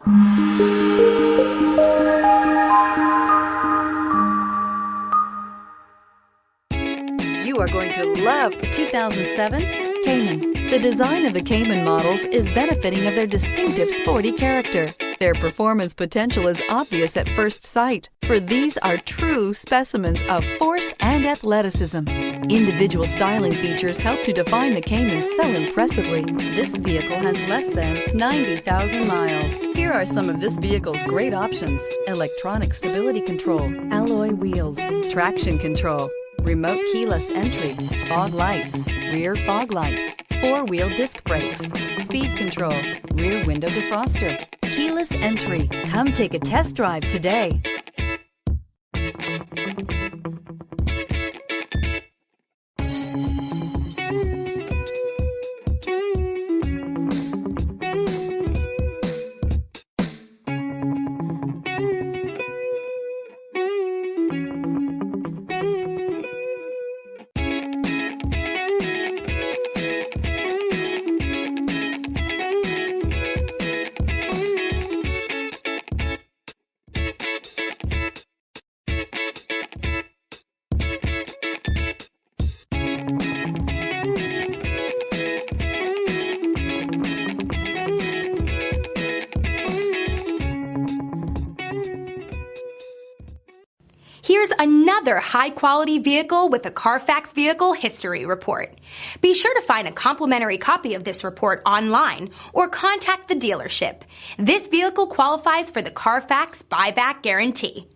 You are going to love the 2007 Cayman. The design of the Cayman models is benefiting of their distinctive sporty character. Their performance potential is obvious at first sight, for these are true specimens of force and athleticism. Individual styling features help to define the Cayman so impressively. This vehicle has less than 90,000 miles. Here are some of this vehicle's great options: electronic stability control, alloy wheels, traction control, remote keyless entry, fog lights, rear fog light, four-wheel disc brakes, speed control, rear window defroster, keyless entry. Come take a test drive today. Here's another high-quality vehicle with a CARFAX Vehicle History Report. Be sure to find a complimentary copy of this report online or contact the dealership. This vehicle qualifies for the CARFAX Buyback Guarantee.